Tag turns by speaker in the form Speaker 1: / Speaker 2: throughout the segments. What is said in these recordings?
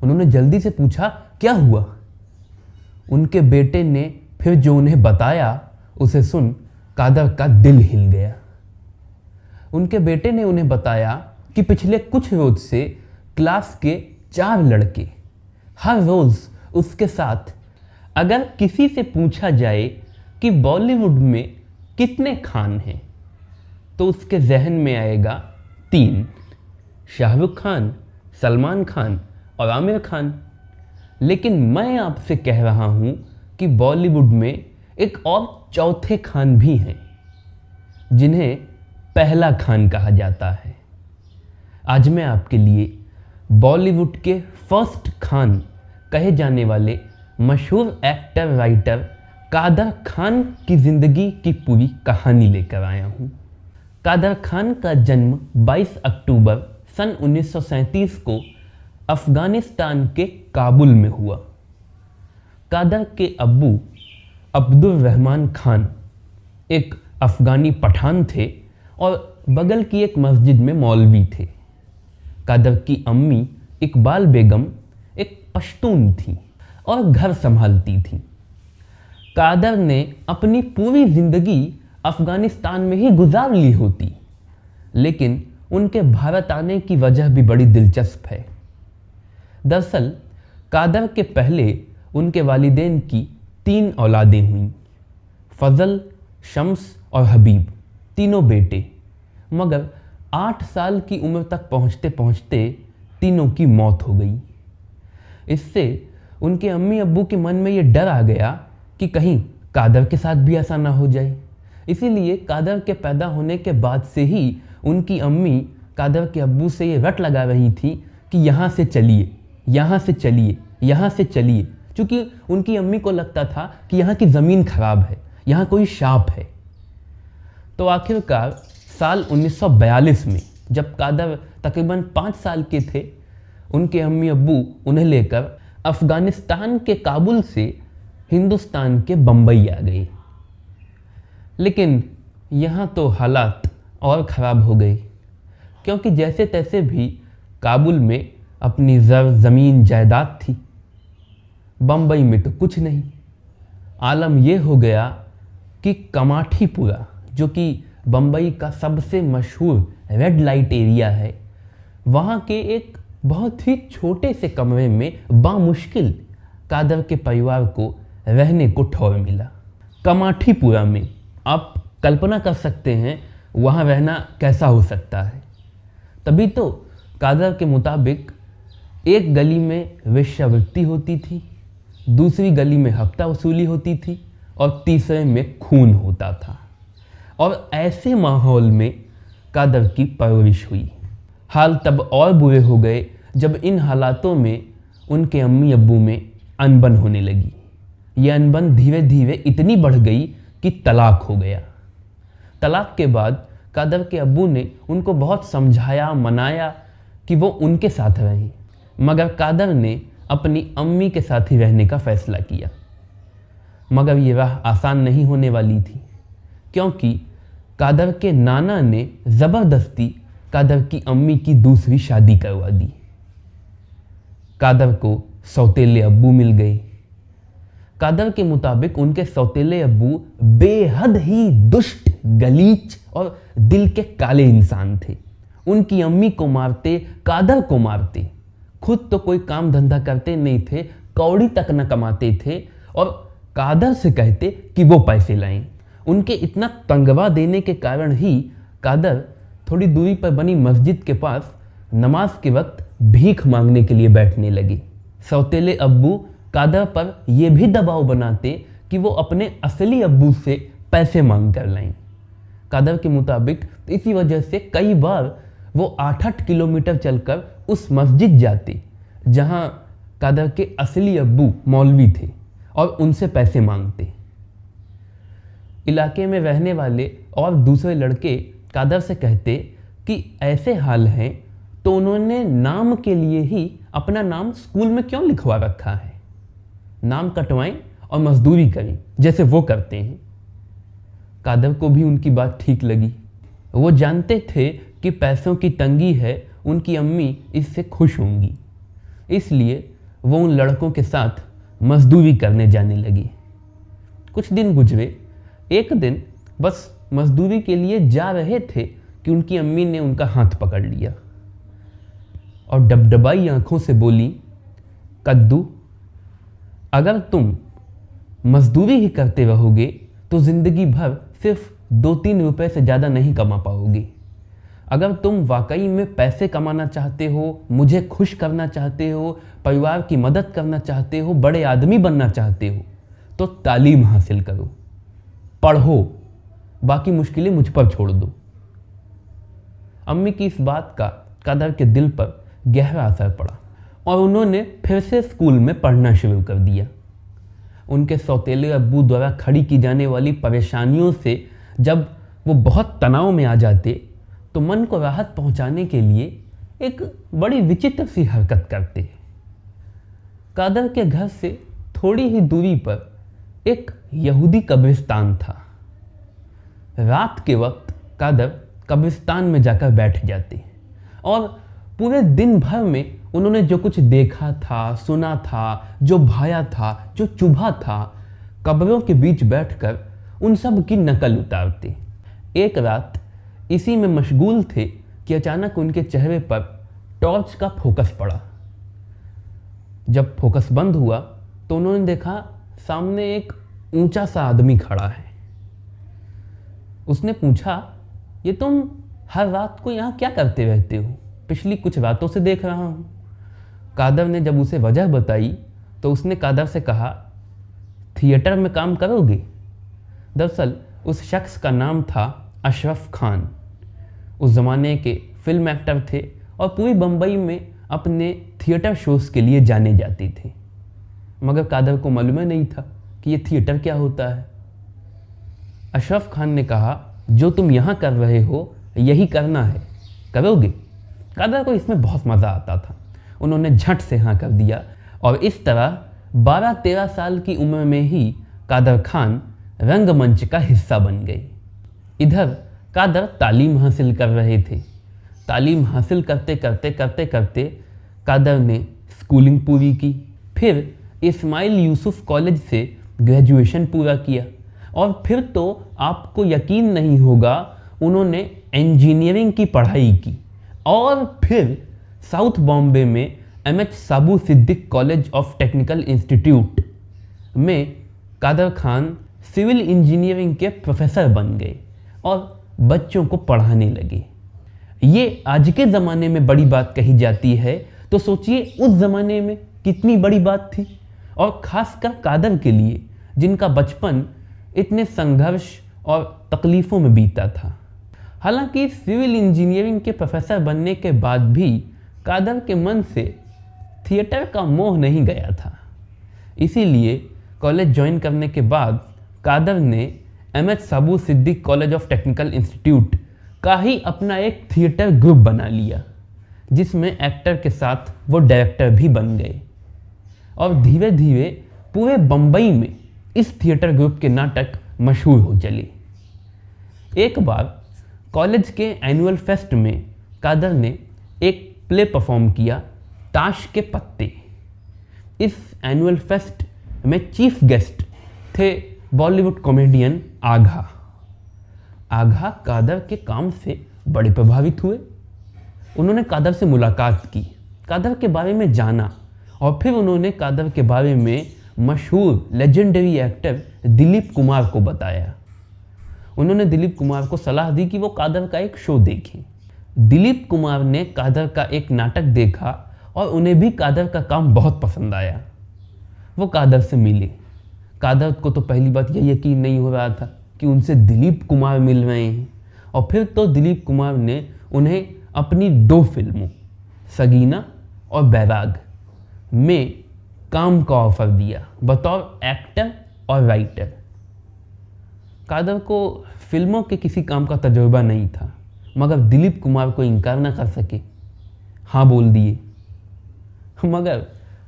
Speaker 1: उन्होंने जल्दी से पूछा, क्या हुआ? उनके बेटे ने फिर जो उन्हें बताया उसे सुन कादर का दिल हिल गया। उनके बेटे ने उन्हें बताया कि पिछले कुछ रोज से क्लास के 4 लड़के हर रोज उसके साथ, अगर किसी से पूछा जाए कि बॉलीवुड में कितने खान हैं, तो उसके जहन में आएगा 3, शाहरुख खान, सलमान खान और आमिर खान। लेकिन मैं आपसे कह रहा हूं कि बॉलीवुड में एक और चौथे खान भी हैं, जिन्हें पहला खान कहा जाता है। आज मैं आपके लिए बॉलीवुड के फर्स्ट खान कहे जाने वाले मशहूर एक्टर राइटर कादर खान की ज़िंदगी की पूरी कहानी लेकर आया हूँ। कादर खान का जन्म 22 अक्टूबर सन 1937 को अफ़गानिस्तान के काबुल में हुआ। कादर के अब्बू अब्दुल रहमान खान एक अफ़गानी पठान थे और बगल की एक मस्जिद में मौलवी थे। कादर की अम्मी इकबाल बेगम एक पश्तून थी और घर संभालती थी। कादर ने अपनी पूरी ज़िंदगी अफ़गानिस्तान में ही गुजार ली होती, लेकिन उनके भारत आने की वजह भी बड़ी दिलचस्प है। दरअसल कादर के पहले उनके वालिदैन की 3 औलादें हुईं, फजल, शम्स और हबीब, तीनों बेटे। मगर 8 साल की उम्र तक पहुँचते पहुँचते तीनों की मौत हो गई। इससे उनके अम्मी अब्बू के मन में ये डर आ गया कि कहीं कादर के साथ भी ऐसा ना हो जाए। इसीलिए कादर के पैदा होने के बाद से ही उनकी अम्मी कादर के अब्बू से ये रट लगा रही थी कि यहाँ से चलिए, यहाँ से चलिए, यहाँ से चलिए, क्योंकि उनकी अम्मी को लगता था कि यहाँ की ज़मीन खराब है, यहाँ कोई शाप है। तो आखिरकार साल 1942 में जब कादर तकरीबन 5 साल के थे, उनके अम्मी अब्बू उन्हें लेकर अफ़गानिस्तान के काबुल से हिंदुस्तान के बम्बई आ गए। लेकिन यहाँ तो हालात और ख़राब हो गए, क्योंकि जैसे तैसे भी काबुल में अपनी ज़मीन जायदाद थी, बम्बई में तो कुछ नहीं। आलम यह हो गया कि कमाठीपुरा, जो कि बम्बई का सबसे मशहूर रेड लाइट एरिया है, वहाँ के एक बहुत ही छोटे से कमरे में बामुश्किल कादर के परिवार को रहने को ठौर मिला। कमाठीपुरा में आप कल्पना कर सकते हैं वहाँ रहना कैसा हो सकता है। तभी तो कादर के मुताबिक एक गली में वेश्यावृत्ति होती थी, दूसरी गली में हफ्ता वसूली होती थी और तीसरे में खून होता था। और ऐसे माहौल में कादर की परवरिश हुई। हाल तब और बुरे हो गए जब इन हालातों में उनके अम्मी अब्बू में अनबन होने लगी। ये अनबन धीरे धीरे इतनी बढ़ गई कि तलाक हो गया। तलाक के बाद कादर के अब्बू ने उनको बहुत समझाया, मनाया कि वो उनके साथ रहें, मगर कादर ने अपनी अम्मी के साथ ही रहने का फ़ैसला किया। मगर ये राह आसान नहीं होने वाली थी, क्योंकि कादर के नाना ने ज़बरदस्ती कादर की अम्मी की दूसरी शादी करवा दी। कादर को सौतेले अब्बू मिल गए। कादर के मुताबिक उनके सौतेले अब्बू बेहद ही दुष्ट, गलीच और दिल के काले इंसान थे। उनकी अम्मी को मारते, कादर को मारते, खुद तो कोई काम धंधा करते नहीं थे, कौड़ी तक न कमाते थे और कादर से कहते कि वो पैसे लाएं। उनके इतना तंगवा देने के कारण ही कादर थोड़ी दूरी पर बनी मस्जिद के पास नमाज के वक्त भीख मांगने के लिए बैठने लगे। सौतेले अब्बू कादर पर यह भी दबाव बनाते कि वो अपने असली अब्बू से पैसे मांग कर लाएं। कादर के मुताबिक इसी वजह से कई बार वो 8-8 किलोमीटर चलकर उस मस्जिद जाते जहां कादर के असली अब्बू मौलवी थे और उनसे पैसे मांगते। इलाके में रहने वाले और दूसरे लड़के कादर से कहते कि ऐसे हाल हैं तो उन्होंने नाम के लिए ही अपना नाम स्कूल में क्यों लिखवा रखा है, नाम कटवाएं और मजदूरी करें जैसे वो करते हैं। कादर को भी उनकी बात ठीक लगी। वो जानते थे कि पैसों की तंगी है, उनकी अम्मी इससे खुश होंगी। इसलिए वो उन लड़कों के साथ मजदूरी करने जाने लगी। कुछ दिन गुजरे। एक दिन बस मजदूरी के लिए जा रहे थे कि उनकी अम्मी ने उनका हाथ पकड़ लिया और डबडबाई आंखों से बोली, कद्दू, अगर तुम मजदूरी ही करते रहोगे तो ज़िंदगी भर सिर्फ 2-3 रुपए से ज़्यादा नहीं कमा पाओगे। अगर तुम वाकई में पैसे कमाना चाहते हो, मुझे खुश करना चाहते हो, परिवार की मदद करना चाहते हो, बड़े आदमी बनना चाहते हो, तो तालीम हासिल करो, पढ़ो, बाकी मुश्किलें मुझ पर छोड़ दो। अम्मी की इस बात का कादर के दिल पर गहरा असर पड़ा और उन्होंने फिर से स्कूल में पढ़ना शुरू कर दिया। उनके सौतेले अब्बू द्वारा खड़ी की जाने वाली परेशानियों से जब वो बहुत तनाव में आ जाते तो मन को राहत पहुंचाने के लिए एक बड़ी विचित्र सी हरकत करते। कादर के घर से थोड़ी ही दूरी पर एक यहूदी कब्रिस्तान था। रात के वक्त कादर कब्रिस्तान में जाकर बैठ जाते और पूरे दिन भर में उन्होंने जो कुछ देखा था, सुना था, जो भाया था, जो चुभा था, कब्रों के बीच बैठकर उन सब की नकल उतारते। एक रात इसी में मशगूल थे कि अचानक उनके चेहरे पर टॉर्च का फोकस पड़ा। जब फोकस बंद हुआ तो उन्होंने देखा सामने एक ऊंचा सा आदमी खड़ा है। उसने पूछा, ये तुम हर रात को यहाँ क्या करते रहते हो? पिछली कुछ रातों से देख रहा हूँ। कादर ने जब उसे वजह बताई तो उसने कादर से कहा, थिएटर में काम करोगे? दरअसल उस शख्स का नाम था अशरफ खान। उस ज़माने के फिल्म एक्टर थे और पूरी बम्बई में अपने थिएटर शोज़ के लिए जाने जाते थे। मगर कादर को मालूम नहीं था कि ये थिएटर क्या होता है। अशरफ खान ने कहा, जो तुम यहाँ कर रहे हो यही करना है, करोगे? कादर को इसमें बहुत मज़ा आता था। उन्होंने झट से हाँ कर दिया और इस तरह 12-13 साल की उम्र में ही कादर खान रंगमंच का हिस्सा बन गए। इधर कादर तालीम हासिल कर रहे थे। तालीम हासिल करते करते कादर ने स्कूलिंग पूरी की, फिर इस्माइल यूसुफ कॉलेज से ग्रेजुएशन पूरा किया और फिर तो आपको यकीन नहीं होगा उन्होंने इंजीनियरिंग की पढ़ाई की और फिर साउथ बॉम्बे में MH Saboo Siddik college of technical institute में कादर खान सिविल इंजीनियरिंग के प्रोफेसर बन गए और बच्चों को पढ़ाने लगे। ये आज के ज़माने में बड़ी बात कही जाती है, तो सोचिए उस ज़माने में कितनी बड़ी बात थी, और ख़ासकर कादर के लिए जिनका बचपन इतने संघर्ष और तकलीफ़ों में बीता था। हालांकि सिविल इंजीनियरिंग के प्रोफेसर बनने के बाद भी कादर के मन से थिएटर का मोह नहीं गया था। इसीलिए कॉलेज ज्वाइन करने के बाद कादर ने MH Saboo Siddik college of technical institute का ही अपना एक थिएटर ग्रुप बना लिया, जिसमें एक्टर के साथ वो डायरेक्टर भी बन गए और धीरे धीरे पूरे बम्बई में इस थिएटर ग्रुप के नाटक मशहूर हो चले। एक बार कॉलेज के एनुअल फेस्ट में कादर ने एक प्ले परफॉर्म किया, ताश के पत्ते। इस एनुअल फेस्ट में चीफ गेस्ट थे बॉलीवुड कॉमेडियन आघा। आघा कादर के काम से बड़े प्रभावित हुए। उन्होंने कादर से मुलाकात की, कादर के बारे में जाना और फिर उन्होंने कादर के बारे में मशहूर लेजेंडरी एक्टर दिलीप कुमार को बताया। उन्होंने दिलीप कुमार को सलाह दी कि वो कादर का एक शो देखें। दिलीप कुमार ने कादर का एक नाटक देखा और उन्हें भी कादर का काम बहुत पसंद आया। वो कादर से मिले। कादर को तो पहली बात यह यकीन नहीं हो रहा था कि उनसे दिलीप कुमार मिल रहे हैं, और फिर तो दिलीप कुमार ने उन्हें अपनी 2 फिल्मों सगीना और बैराग में काम का ऑफर दिया बतौर एक्टर और राइटर। कादर को फिल्मों के किसी काम का तजुर्बा नहीं था, मगर दिलीप कुमार को इनकार ना कर सके, हाँ बोल दिए। मगर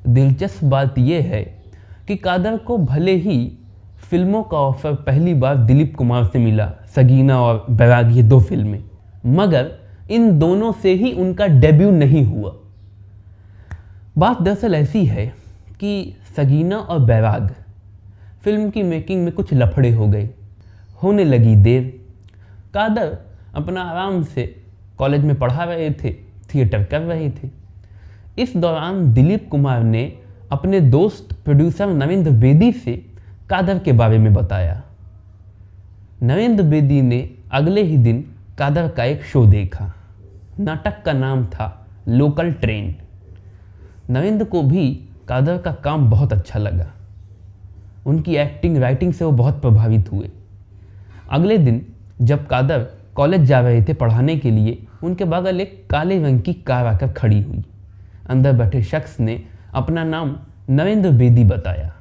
Speaker 1: दिलचस्प बात यह है कि कादर को भले ही फिल्मों का ऑफर पहली बार दिलीप कुमार से मिला, सगीना और बैराग, ये 2 फिल्में, मगर इन दोनों से ही उनका डेब्यू नहीं हुआ। बात दरअसल ऐसी है कि सगीना और बैराग फिल्म की मेकिंग में कुछ लफड़े हो गए, होने लगी देर। कादर अपना आराम से कॉलेज में पढ़ा रहे थे, थिएटर कर रहे थे। इस दौरान दिलीप कुमार ने अपने दोस्त प्रोड्यूसर नरेंद्र बेदी से कादर के बारे में बताया। नरेंद्र बेदी ने अगले ही दिन कादर का एक शो देखा। नाटक का नाम था लोकल ट्रेन। नरेंद्र को भी कादर का काम बहुत अच्छा लगा। उनकी एक्टिंग राइटिंग से वो बहुत प्रभावित हुए। अगले दिन जब कादर कॉलेज जा रहे थे पढ़ाने के लिए, उनके बगल एक काले रंग की कार आकर खड़ी हुई। अंदर बैठे शख्स ने अपना नाम नरेंद्र बेदी बताया।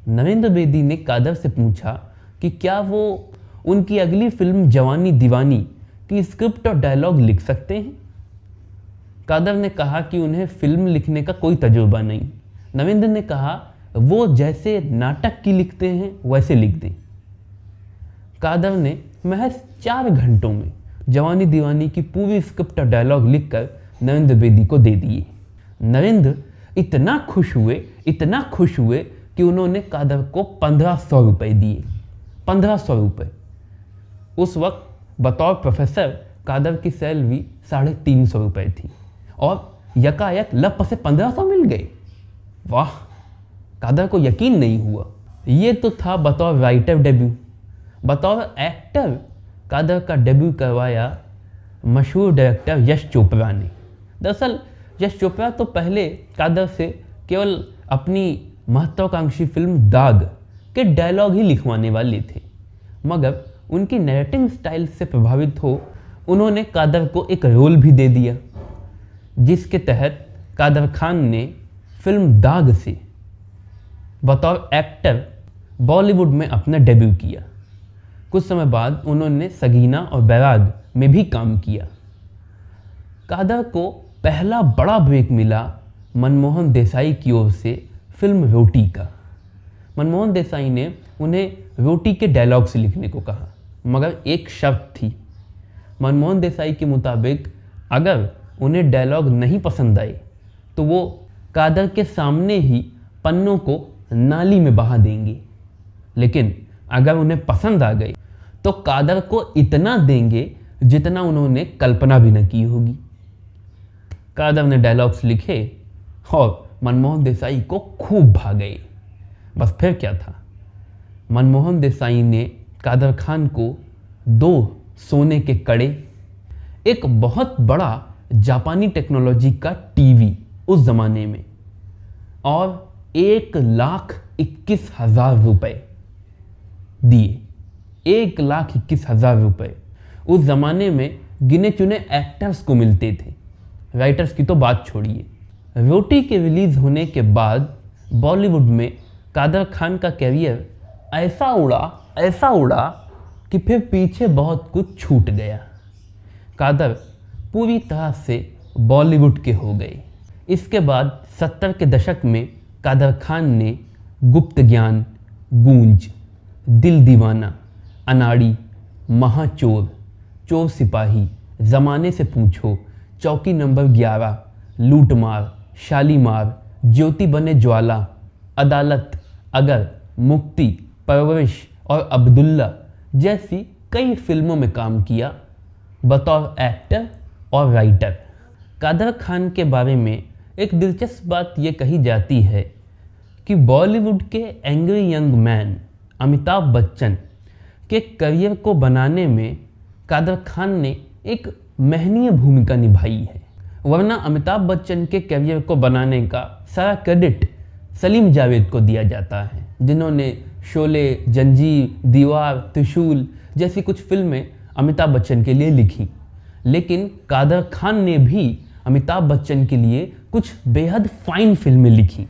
Speaker 1: नरेंद्र बेदी ने कादर से पूछा कि क्या वो उनकी अगली फिल्म जवानी दीवानी की स्क्रिप्ट और डायलॉग लिख सकते हैं। कादर ने कहा कि उन्हें फिल्म लिखने का कोई तजुर्बा नहीं। नरेंद्र ने कहा वो जैसे नाटक की लिखते हैं वैसे लिख दें। कादर ने महज 4 घंटों में जवानी दीवानी की पूरी स्क्रिप्ट और डायलॉग लिखकर नरेंद्र बेदी को दे दिए। नरेंद्र इतना खुश हुए कि उन्होंने कादर को 1500 रुपये दिए। 1500 रुपये। उस वक्त बतौर प्रोफेसर कादर की सैलरी 350 रुपये थी और यकायक लप से 1500 मिल गए। वाह, कादर को यकीन नहीं हुआ। ये तो था बतौर राइटर डेब्यू। बतौर एक्टर कादर का डेब्यू करवाया मशहूर डायरेक्टर यश चोपड़ा ने। दरअसल यश चोपड़ा तो पहले कादर से केवल अपनी महत्वाकांक्षी फिल्म दाग के डायलॉग ही लिखवाने वाले थे, मगर उनकी नैरेटिंग स्टाइल से प्रभावित हो उन्होंने कादर को एक रोल भी दे दिया, जिसके तहत कादर खान ने फिल्म दाग से बतौर एक्टर बॉलीवुड में अपना डेब्यू किया। कुछ समय बाद उन्होंने सगीना और बैराग में भी काम किया। कादर को पहला बड़ा ब्रेक मिला मनमोहन देसाई की ओर से फिल्म रोटी का। मनमोहन देसाई ने उन्हें रोटी के डायलॉग से लिखने को कहा, मगर एक शर्त थी। मनमोहन देसाई के मुताबिक अगर उन्हें डायलॉग नहीं पसंद आए तो वो कादर के सामने ही पन्नों को नाली में बहा देंगे, लेकिन अगर उन्हें पसंद आ गए तो कादर को इतना देंगे जितना उन्होंने कल्पना भी न की होगी। कादर ने डायलॉग्स लिखे और मनमोहन देसाई को खूब भा गए। बस फिर क्या था, मनमोहन देसाई ने कादर खान को 2 सोने के कड़े, एक बहुत बड़ा जापानी टेक्नोलॉजी का टीवी उस जमाने में और 1,21,000 रुपये दिए। 1,21,000 रुपये उस जमाने में गिने चुने एक्टर्स को मिलते थे, राइटर्स की तो बात छोड़िए। रोटी के रिलीज होने के बाद बॉलीवुड में कादर खान का कैरियर ऐसा उड़ा कि फिर पीछे बहुत कुछ छूट गया। कादर पूरी तरह से बॉलीवुड के हो गए। इसके बाद 70 के दशक में कादर खान ने गुप्त ज्ञान, गूंज, दिल दीवाना, अनाड़ी, महाचोर, चोर सिपाही, ज़माने से पूछो, चौकी नंबर 11, लूटमार, शालीमार, ज्योति बने ज्वाला, अदालत, अगर, मुक्ति, परवरिश और अब्दुल्ला जैसी कई फिल्मों में काम किया बतौर एक्टर और राइटर। कादर खान के बारे में एक दिलचस्प बात यह कही जाती है कि बॉलीवुड के angry young man Amitabh Bachchan के करियर को बनाने में कादर खान ने एक महनीय भूमिका निभाई है, वरना अमिताभ बच्चन के करियर को बनाने का सारा क्रेडिट सलीम जावेद को दिया जाता है, जिन्होंने शोले, जंजीर, दीवार, त्रिशूल जैसी कुछ फिल्में अमिताभ बच्चन के लिए लिखी। लेकिन कादर खान ने भी अमिताभ बच्चन के लिए कुछ बेहद फाइन फिल्में लिखी,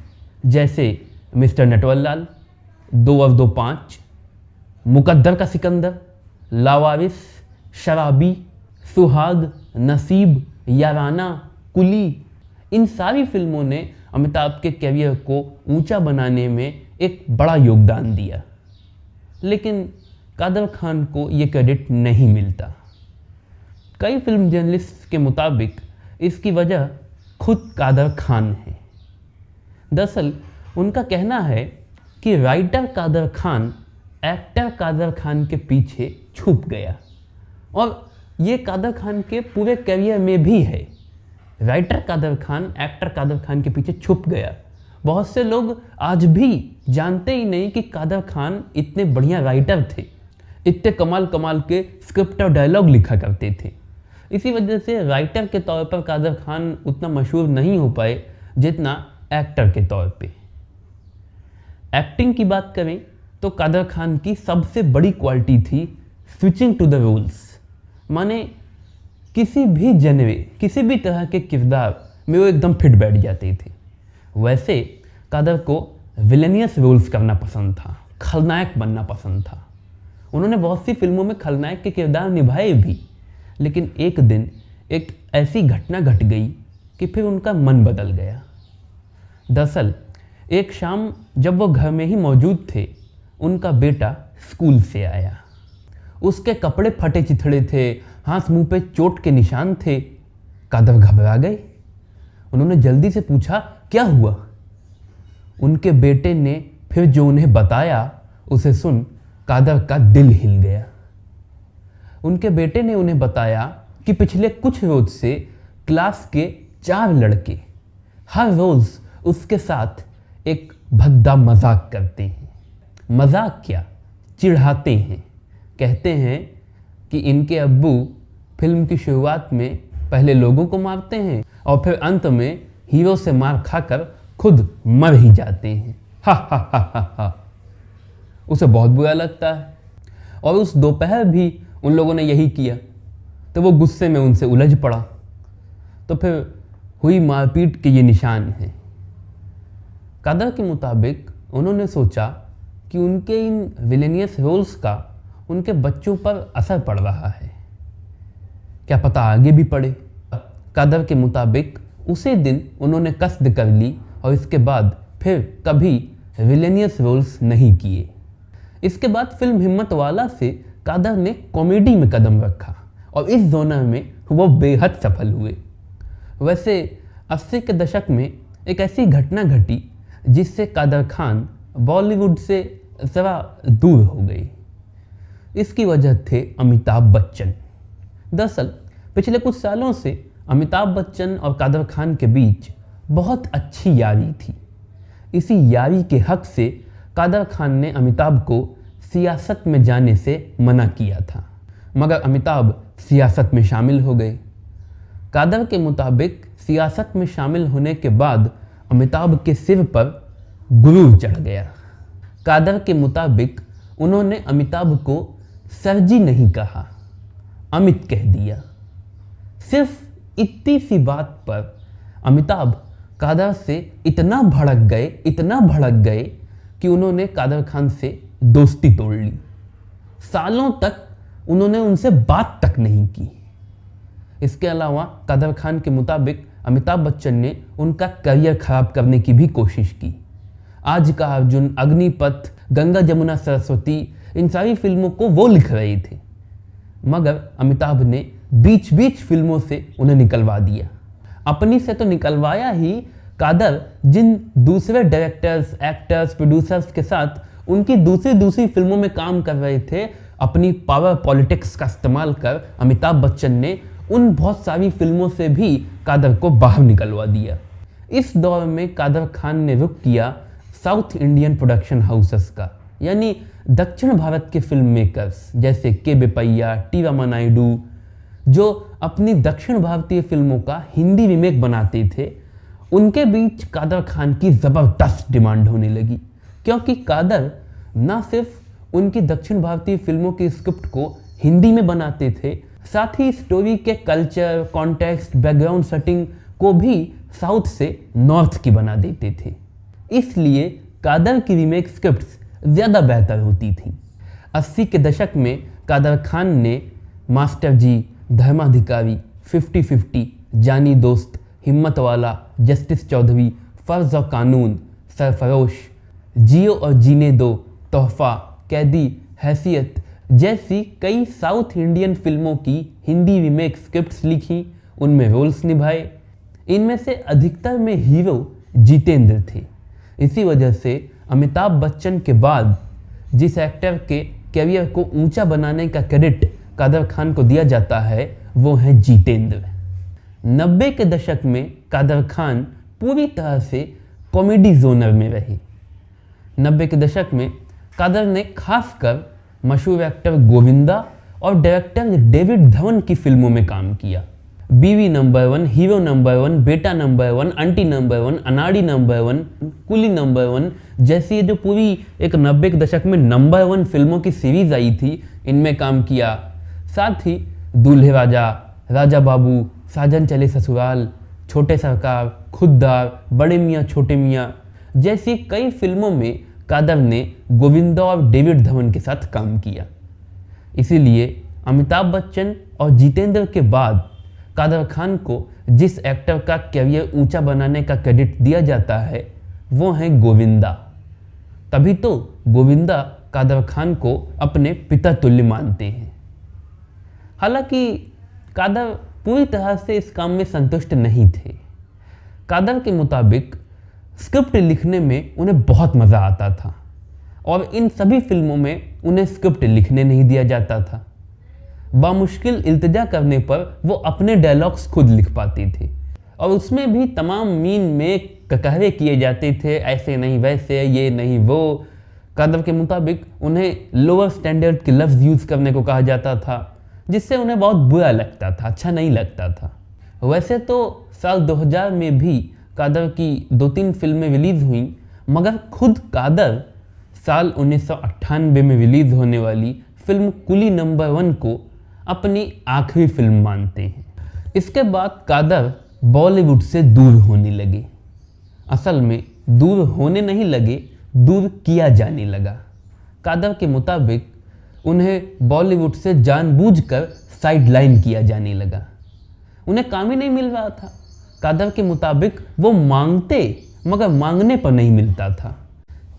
Speaker 1: जैसे मिस्टर नटवरलाल, 2 और 2 5, मुकद्दर का सिकंदर, लावारिस, शराबी, सुहाग, नसीब, याराना, कुली। इन सारी फिल्मों ने अमिताभ के कैरियर को ऊंचा बनाने में एक बड़ा योगदान दिया, लेकिन कादर खान को ये क्रेडिट नहीं मिलता। कई फिल्म जर्नलिस्ट के मुताबिक इसकी वजह खुद कादर खान है। दरअसल उनका कहना है कि राइटर कादर खान एक्टर कादर खान के पीछे छुप गया, और ये कादर खान के पूरे करियर में भी है। राइटर कादर खान एक्टर कादर खान के पीछे छुप गया। बहुत से लोग आज भी जानते ही नहीं कि कादर खान इतने बढ़िया राइटर थे, इतने कमाल कमाल के स्क्रिप्ट और डायलॉग लिखा करते थे। इसी वजह से राइटर के तौर पर कादर खान उतना मशहूर नहीं हो पाए जितना एक्टर के तौर पे। एक्टिंग की बात करें तो कादर खान की सबसे बड़ी क्वालिटी थी स्विचिंग टू द रोल्स, माने किसी भी जनरे किसी भी तरह के किरदार में वो एकदम फिट बैठ जाते थे। वैसे कादर को विलेनियस रोल्स करना पसंद था, खलनायक बनना पसंद था। उन्होंने बहुत सी फिल्मों में खलनायक के किरदार निभाए भी, लेकिन एक दिन एक ऐसी घटना घट गई कि फिर उनका मन बदल गया। दरअसल एक शाम जब वो घर में ही मौजूद थे, उनका बेटा स्कूल से आया। उसके कपड़े फटे चिथड़े थे, हाथ मुंह पे चोट के निशान थे। कादर घबरा गए। उन्होंने जल्दी से पूछा, क्या हुआ? उनके बेटे ने फिर जो उन्हें बताया, उसे सुन कादर का दिल हिल गया। उनके बेटे ने उन्हें बताया कि पिछले कुछ रोज से क्लास के 4 लड़के हर रोज उसके साथ एक भद्दा मजाक करते हैं। मजाक क्या, चिढ़ाते हैं। कहते हैं कि इनके अब्बू फिल्म की शुरुआत में पहले लोगों को मारते हैं और फिर अंत में हीरो से मार खाकर खुद मर ही जाते हैं। हा हा हा हा हा। उसे बहुत बुरा लगता है, और उस दोपहर भी उन लोगों ने यही किया, तो वो गुस्से में उनसे उलझ पड़ा। तो फिर हुई मारपीट के ये निशान हैं। कादर के मुताबिक उन्होंने सोचा कि उनके इन विलेनियस रोल्स का उनके बच्चों पर असर पड़ रहा है, क्या पता आगे भी पड़े। कादर के मुताबिक उसी दिन उन्होंने कसद कर ली और इसके बाद फिर कभी विलेनियस रोल्स नहीं किए। इसके बाद फिल्म हिम्मत वाला से कादर ने कॉमेडी में कदम रखा और इस जोनर में वो बेहद सफल हुए। वैसे 80 के दशक में एक ऐसी घटना घटी जिससे कादर खान बॉलीवुड से ज़रा दूर हो गए। इसकी वजह थे अमिताभ बच्चन। दरअसल पिछले कुछ सालों से अमिताभ बच्चन और कादर खान के बीच बहुत अच्छी यारी थी। इसी यारी के हक से कादर खान ने अमिताभ को सियासत में जाने से मना किया था, मगर अमिताभ सियासत में शामिल हो गए। कादर के मुताबिक सियासत में शामिल होने के बाद अमिताभ के सिर पर गुरूर चढ़ गया। कादर के मुताबिक उन्होंने अमिताभ को सरजी नहीं कहा, अमित कह दिया। सिर्फ इतनी सी बात पर अमिताभ कादर से इतना भड़क गए कि उन्होंने कादर खान से दोस्ती तोड़ ली। सालों तक उन्होंने उनसे बात तक नहीं की। इसके अलावा कादर खान के मुताबिक अमिताभ बच्चन ने उनका करियर खराब करने की भी कोशिश की। आज का अर्जुन, अग्निपथ, गंगा जमुना सरस्वती, इन सारी फिल्मों को वो लिख रहे थे, मगर अमिताभ ने बीच बीच फिल्मों से उन्हें निकलवा दिया। अपनी से तो निकलवाया ही, कादर जिन दूसरे डायरेक्टर्स, एक्टर्स, प्रोड्यूसर्स के साथ उनकी दूसरी फिल्मों में काम कर रहे थे, अपनी पावर पॉलिटिक्स का इस्तेमाल कर अमिताभ बच्चन ने उन बहुत सारी फिल्मों से भी कादर को बाहर निकलवा दिया। इस दौर में कादर खान ने रुख किया साउथ इंडियन प्रोडक्शन हाउसेस का, यानी दक्षिण भारत के फिल्म मेकर्स जैसे के बेपैया, टी रामानायडू, जो अपनी दक्षिण भारतीय फिल्मों का हिंदी रीमेक बनाते थे। उनके बीच कादर खान की ज़बरदस्त डिमांड होने लगी, क्योंकि कादर न सिर्फ उनकी दक्षिण भारतीय फिल्मों की स्क्रिप्ट को हिंदी में बनाते थे, साथ ही स्टोरी के कल्चर, कॉन्टेक्स्ट, बैकग्राउंड सेटिंग को भी साउथ से नॉर्थ की बना देते थे। इसलिए कादर की रीमेक स्क्रिप्ट्स ज़्यादा बेहतर होती थी। 80 के दशक में कादर खान ने मास्टर जी, धर्माधिकारी, 50-50, जानी दोस्त, हिम्मत वाला, जस्टिस चौधरी, फर्ज और कानून, सरफरोश, जियो और जीने दो, तोहफा, कैदी, हैसियत जैसी कई साउथ इंडियन फिल्मों की हिंदी रीमेक स्क्रिप्ट्स लिखी, उनमें रोल्स निभाए। इनमें से अधिकतर में हीरो जितेंद्र थे, इसी वजह से अमिताभ बच्चन के बाद जिस एक्टर के कैरियर को ऊंचा बनाने का क्रेडिट कादर खान को दिया जाता है वो है जितेंद्र। 90 के दशक में कादर खान पूरी तरह से कॉमेडी जोनर में रहे। 90 के दशक में कादर ने खासकर मशहूर एक्टर गोविंदा और डायरेक्टर डेविड धवन की फिल्मों में काम किया। बीवी नंबर 1, हीरो नंबर 1, बेटा नंबर 1, आंटी नंबर 1, अनाड़ी नंबर 1, कुली नंबर 1 जैसी ये जो पूरी एक 90 के दशक में नंबर 1 फिल्मों की सीरीज आई थी, इनमें काम किया। साथ ही दूल्हे राजा, राजा बाबू, साजन चले ससुराल, छोटे सरकार, खुददार, बड़े मियाँ छोटे मियाँ जैसी कई फिल्मों में कादर ने गोविंदा और डेविड धवन के साथ काम किया। इसीलिए अमिताभ बच्चन और जितेंद्र के बाद कादर खान को जिस एक्टर का कैरियर ऊंचा बनाने का क्रेडिट दिया जाता है वो है गोविंदा। तभी तो गोविंदा कादर खान को अपने पिता तुल्य मानते हैं। हालांकि कादर पूरी तरह से इस काम में संतुष्ट नहीं थे। कादर के मुताबिक स्क्रिप्ट लिखने में उन्हें बहुत मज़ा आता था और इन सभी फिल्मों में उन्हें स्क्रिप्ट लिखने नहीं दिया जाता था। बामुश्किल इल्तिजा करने पर वो अपने डायलॉग्स खुद लिख पाते थे और उसमें भी तमाम मीन में ककहरे किए जाते थे, ऐसे नहीं वैसे, ये नहीं वो। कादर के मुताबिक उन्हें लोअर स्टैंडर्ड के लफ्ज़ यूज़ करने को कहा जाता था जिससे उन्हें बहुत बुरा लगता था, अच्छा नहीं लगता था। वैसे तो साल 2000 में भी कादर की 2-3 फिल्में रिलीज़ हुई, मगर खुद कादर साल 1998 में रिलीज़ होने वाली फिल्म कुली नंबर 1 को अपनी आखिरी फिल्म मानते हैं। इसके बाद कादर बॉलीवुड से दूर होने लगे। असल में दूर होने नहीं लगे, दूर किया जाने लगा। कादर के मुताबिक उन्हें बॉलीवुड से जानबूझकर साइडलाइन किया जाने लगा। उन्हें काम ही नहीं मिल रहा था। कादर के मुताबिक वो मांगते मगर मांगने पर नहीं मिलता था।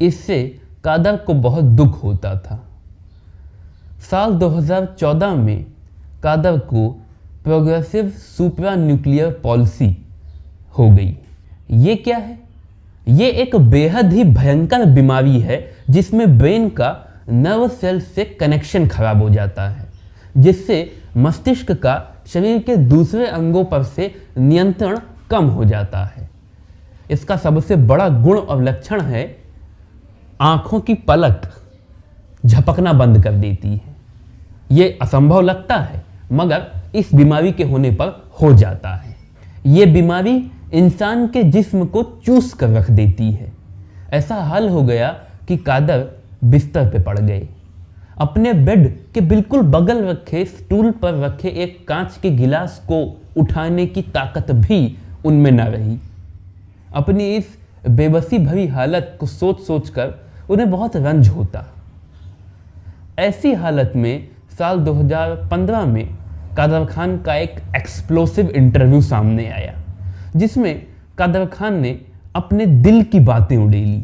Speaker 1: इससे कादर को बहुत दुख होता था। साल 2014 में कादर को प्रोग्रेसिव सुप्रा न्यूक्लियर पॉलिसी हो गई। ये क्या है? ये एक बेहद ही भयंकर बीमारी है जिसमें ब्रेन का नर्व सेल से कनेक्शन खराब हो जाता है, जिससे मस्तिष्क का शरीर के दूसरे अंगों पर से नियंत्रण कम हो जाता है। इसका सबसे बड़ा गुण और लक्षण है आंखों की पलक झपकना बंद कर देती है। ये असंभव लगता है मगर इस बीमारी के होने पर हो जाता है। ये बीमारी इंसान के जिस्म को चूस कर रख देती है। ऐसा हाल हो गया कि कादर बिस्तर पे पड़ गए। अपने बेड के बिल्कुल बगल रखे स्टूल पर रखे एक कांच के गिलास को उठाने की ताकत भी उनमें न रही। अपनी इस बेबसी भरी हालत को सोच सोच कर उन्हें बहुत रंज होता। ऐसी हालत में साल 2015 में कादर खान का एक एक्सप्लोसिव इंटरव्यू सामने आया जिसमें कादर खान ने अपने दिल की बातें उड़ेली।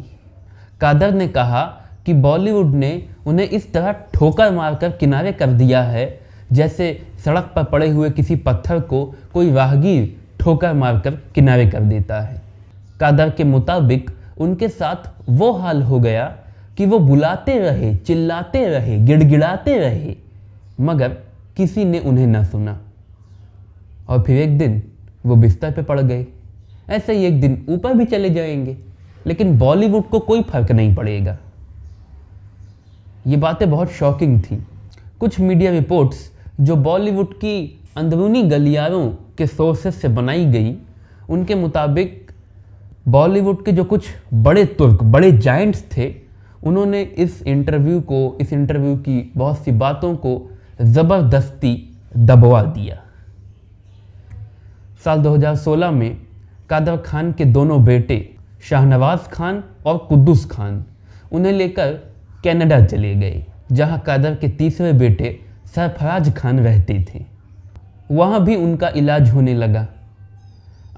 Speaker 1: कादर ने कहा कि बॉलीवुड ने उन्हें इस तरह ठोकर मारकर किनारे कर दिया है जैसे सड़क पर पड़े हुए किसी पत्थर को कोई राहगीर ठोकर मारकर किनारे कर देता है। कादर के मुताबिक उनके साथ वो हाल हो गया कि वो बुलाते रहे, चिल्लाते रहे, गिड़गिड़ाते रहे, मगर किसी ने उन्हें ना सुना और फिर एक दिन वो बिस्तर पे पड़ गए। ऐसे ही एक दिन ऊपर भी चले जाएंगे लेकिन बॉलीवुड को कोई फर्क नहीं पड़ेगा। ये बातें बहुत शॉकिंग थी। कुछ मीडिया रिपोर्ट्स जो बॉलीवुड की अंदरूनी गलियारों के सोर्सेस से बनाई गई, उनके मुताबिक बॉलीवुड के जो कुछ बड़े तुर्क, बड़े जायंट्स थे, उन्होंने इस इंटरव्यू की बहुत सी बातों को ज़बरदस्ती दबवा दिया। साल 2016 में कादर खान के दोनों बेटे शाहनवाज खान और कुद्दूस खान उन्हें लेकर कनाडा चले गए, जहां कादर के तीसरे बेटे सरफराज खान रहते थे। वहां भी उनका इलाज होने लगा।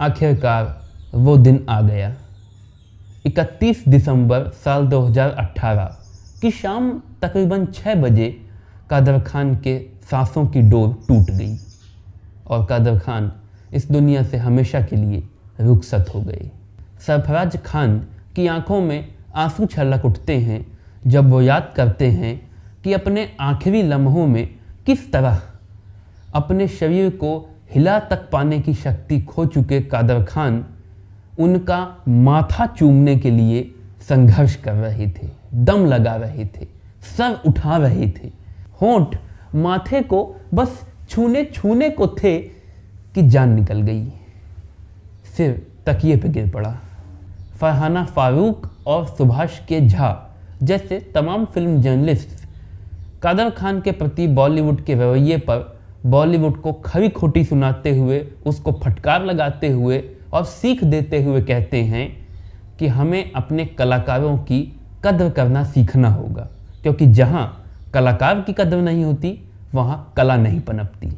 Speaker 1: आखिरकार वो दिन आ गया। 31 दिसंबर साल 2018 की शाम तकरीबन 6 बजे कादर खान के सांसों की डोर टूट गई और कादर खान इस दुनिया से हमेशा के लिए रुखसत हो गए। सरफराज खान की आंखों में आंसू छलक उठते हैं जब वो याद करते हैं कि अपने आखिरी लम्हों में किस तरह अपने शरीर को हिला तक पाने की शक्ति खो चुके कादर खान उनका माथा चूमने के लिए संघर्ष कर रहे थे, दम लगा रहे थे, सर उठा रहे थे। होंठ माथे को बस छूने छूने को थे कि जान निकल गई। सिर तकिए पे गिर पड़ा। फरहाना फारूक और सुभाष के झा जैसे तमाम फिल्म जर्नलिस्ट कादर खान के प्रति बॉलीवुड के रवैये पर बॉलीवुड को खरी खोटी सुनाते हुए, उसको फटकार लगाते हुए और सीख देते हुए कहते हैं कि हमें अपने कलाकारों की कद्र करना सीखना होगा, क्योंकि जहाँ कलाकार की कद्र नहीं होती वहाँ कला नहीं पनपती।